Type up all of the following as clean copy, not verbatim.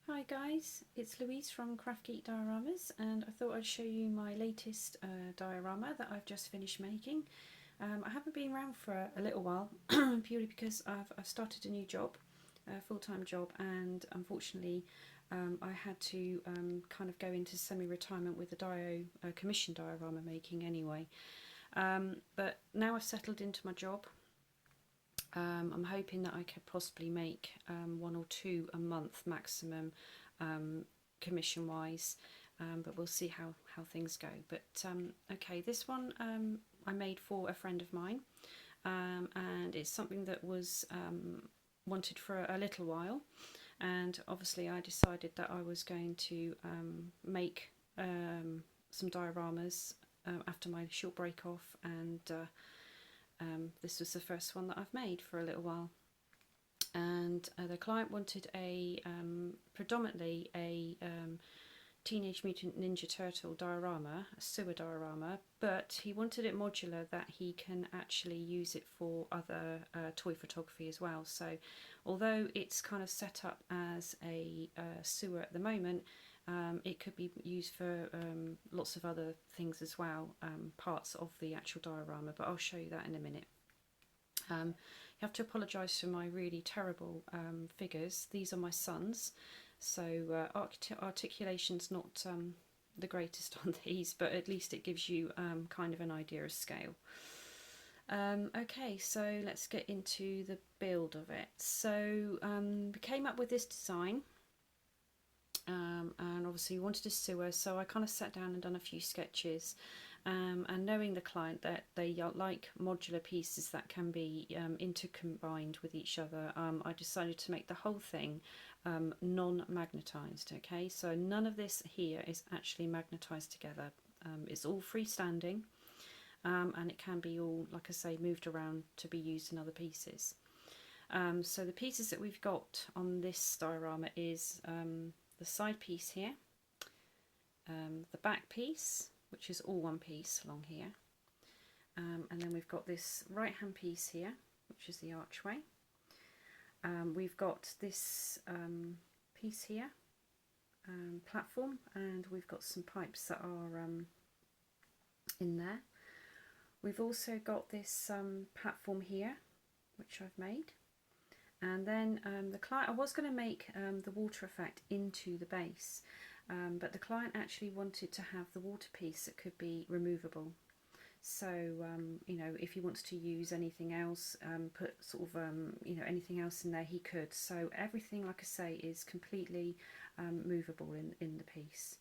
Hi guys, it's Louise from Craft Geek Dioramas, and I thought I'd show you my latest diorama that I've just finished making. I haven't been around for a little while purely because I've started a new job, a full-time job, and unfortunately I had to kind of go into semi-retirement with the commission diorama making anyway. But now I've settled into my job. I'm hoping that I could possibly make one or two a month maximum, commission wise, but we'll see how things go. But okay, this one I made for a friend of mine, and it's something that was wanted for a little while, and obviously I decided that I was going to make some dioramas after my short break off, and this was the first one that I've made for a little while. And the client wanted a predominantly a Teenage Mutant Ninja Turtle diorama, a sewer diorama, but he wanted it modular, that he can actually use it for other toy photography as well. So although it's kind of set up as a sewer at the moment, it could be used for lots of other things as well, parts of the actual diorama, but I'll show you that in a minute. You have to apologise for my really terrible figures. These are my sons, so articulation's not the greatest on these, but at least it gives you kind of an idea of scale. Okay, so let's get into the build of it. So we came up with this design. And obviously we wanted a sewer, so I kind of sat down and done a few sketches, and knowing the client that they like modular pieces that can be intercombined with each other, I decided to make the whole thing non-magnetised. Okay, so none of this here is actually magnetised together. It's all freestanding, and it can be all, like I say, moved around to be used in other pieces. So the pieces that we've got on this diorama is the side piece here, the back piece, which is all one piece along here, and then we've got this right hand piece here, which is the archway. We've got this piece here, platform, and we've got some pipes that are in there. We've also got this platform here, which I've made. And then the client, I was going to make the water effect into the base, but the client actually wanted to have the water piece that could be removable. So you know, if he wants to use anything else, put sort of you know, anything else in there, he could. So everything, like I say, is completely movable in the piece.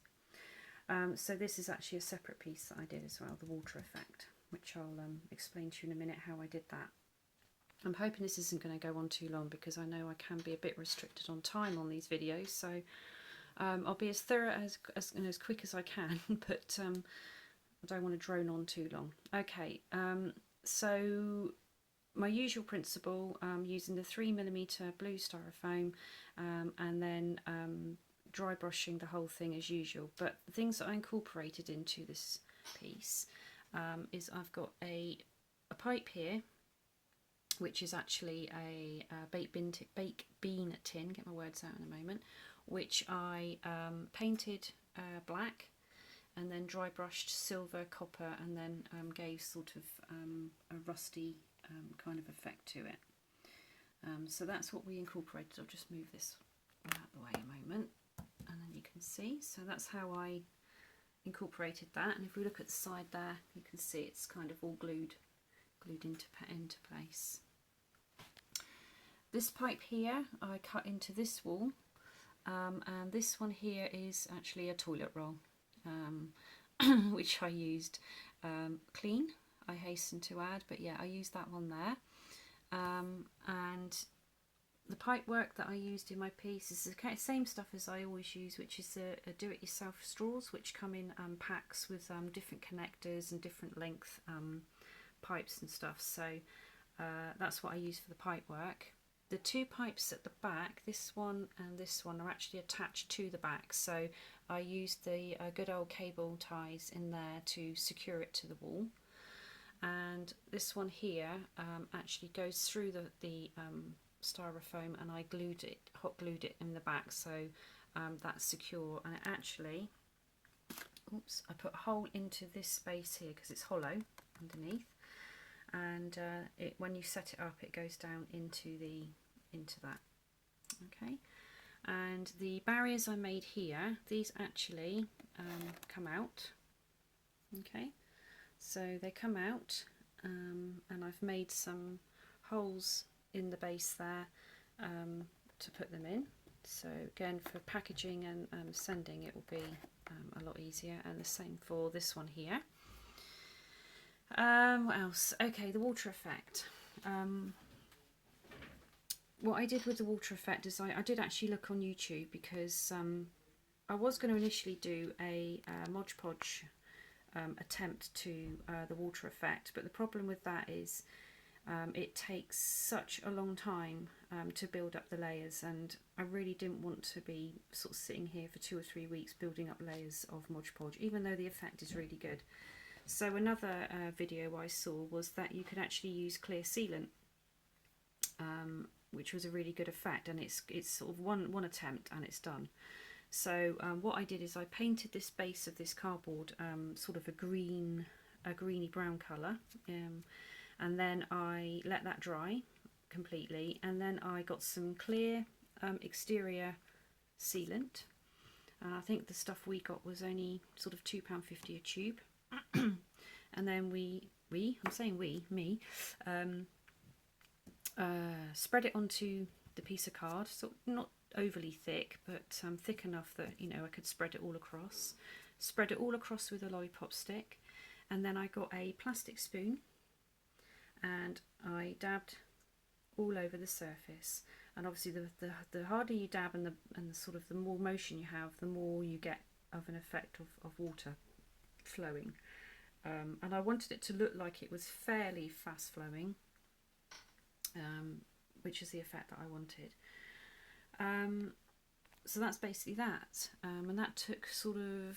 So this is actually a separate piece that I did as well, the water effect, which I'll explain to you in a minute how I did that. I'm hoping this isn't going to go on too long, because I know I can be a bit restricted on time on these videos, so I'll be as thorough as quick as I can, but I don't want to drone on too long. Okay, so my usual principle, using the 3mm blue styrofoam, and then dry brushing the whole thing as usual. But the things that I incorporated into this piece is I've got a pipe here, which is actually a baked bean tin, get my words out in a moment, which I painted black and then dry brushed silver, copper, and then gave sort of a rusty kind of effect to it. So that's what we incorporated. I'll just move this out of the way a moment, and then you can see. So that's how I incorporated that, and if we look at the side there, you can see it's kind of all glued into place. This pipe here I cut into this wall, and this one here is actually a toilet roll, which I used clean, I hasten to add, but yeah, I used that one there. And the pipe work that I used in my piece is the same stuff as I always use, which is a do-it-yourself straws, which come in packs with different connectors and different length pipes and stuff. So that's what I use for the pipe work. The two pipes at the back, this one and this one, are actually attached to the back, so I used the good old cable ties in there to secure it to the wall. And this one here actually goes through the styrofoam, and I hot glued it in the back, so that's secure, and it actually, oops, I put a hole into this space here because it's hollow underneath, and when you set it up, it goes down into that. Okay, and the barriers I made here, these actually come out. Okay, so they come out, and I've made some holes in the base there to put them in. So again, for packaging and sending, it will be a lot easier, and the same for this one here. What else? Okay, the water effect. What I did with the water effect is I did actually look on YouTube, because I was going to initially do a Mod Podge attempt to the water effect, but the problem with that is it takes such a long time to build up the layers, and I really didn't want to be sort of sitting here for 2 or 3 weeks building up layers of Mod Podge, even though the effect is really good. So another video I saw was that you could actually use clear sealant, which was a really good effect, and it's sort of one attempt and it's done. So what I did is I painted this base of this cardboard sort of a greeny brown colour, and then I let that dry completely, and then I got some clear exterior sealant, and I think the stuff we got was only sort of £2.50 a tube. And then I'm saying me, spread it onto the piece of card, so not overly thick, but thick enough that, you know, I could spread it all across. Spread it all across with a lollipop stick, and then I got a plastic spoon and I dabbed all over the surface. And obviously the harder you dab and the sort of the more motion you have, the more you get of an effect of water flowing. And I wanted it to look like it was fairly fast flowing, which is the effect that I wanted. So that's basically that, and that took sort of,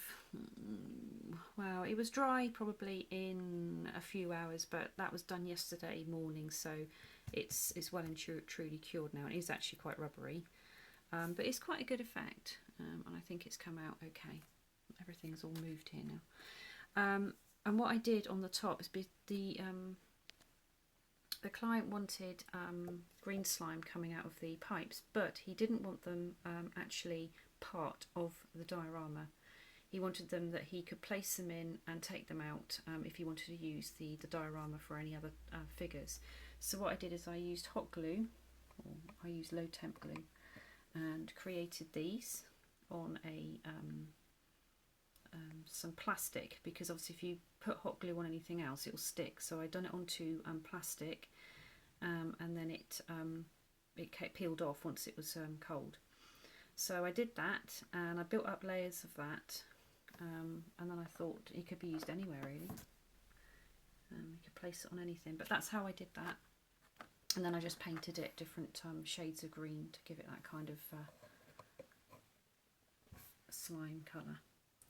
well, it was dry probably in a few hours, but that was done yesterday morning, so it's well and truly cured now. It is actually quite rubbery, but it's quite a good effect, and I think it's come out okay. Everything's all moved here now. And what I did on the top is the client wanted green slime coming out of the pipes, but he didn't want them actually part of the diorama. He wanted them that he could place them in and take them out if he wanted to use the diorama for any other figures. So what I did is I used hot glue, or I used low temp glue, and created these on a some plastic, because obviously if you put hot glue on anything else it will stick. So I'd done it onto plastic, and then it peeled off once it was cold. So I did that, and I built up layers of that, and then I thought it could be used anywhere really. You could place it on anything, but that's how I did that. And then I just painted it different shades of green to give it that kind of slime colour.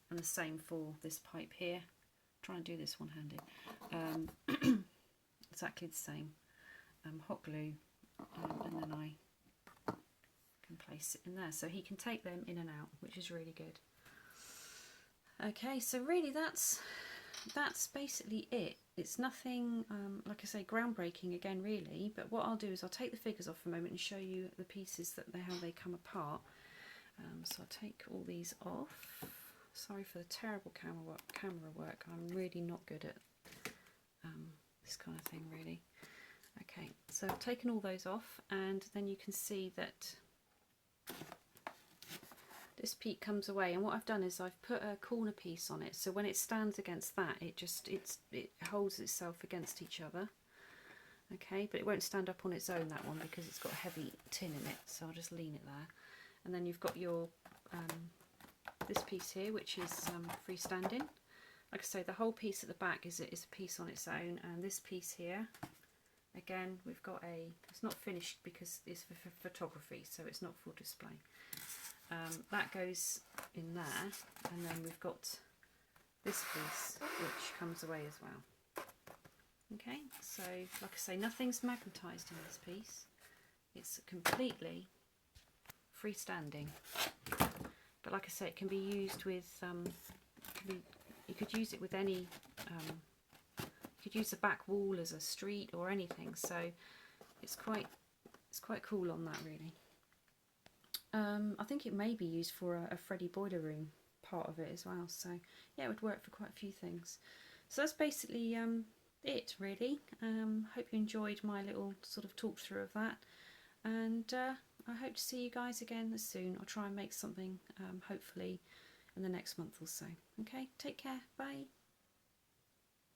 And the same for this pipe here. I'm trying to do this one-handed. Exactly the same. Hot glue, and then I can place it in there, so he can take them in and out, which is really good. Okay, so really that's basically it. It's nothing, like I say, groundbreaking again really, but what I'll do is I'll take the figures off for a moment and show you the pieces how they come apart. So I'll take all these off. Sorry for the terrible camera work. I'm really not good at this kind of thing really. Okay, so I've taken all those off, and then you can see that this peak comes away, and what I've done is I've put a corner piece on it, so when it stands against that it holds itself against each other. Okay, but it won't stand up on its own, that one, because it's got a heavy tin in it, so I'll just lean it there. And then you've got your this piece here, which is freestanding. Like I say, the whole piece at the back is a piece on its own, and this piece here, again, we've got it's not finished because it's for photography, so it's not for display. That goes in there, and then we've got this piece which comes away as well. Okay, so like I say, nothing's magnetised in this piece. It's completely freestanding. but like I say, it can be used with, you could use it with any, you could use the back wall as a street or anything, so it's quite cool on that, really. I think it may be used for a Freddy boiler room part of it as well, so yeah, it would work for quite a few things. So that's basically it, really. Hope you enjoyed my little sort of talk through of that, and I hope to see you guys again soon. I'll try and make something hopefully in the next month or so. Okay, take care, bye.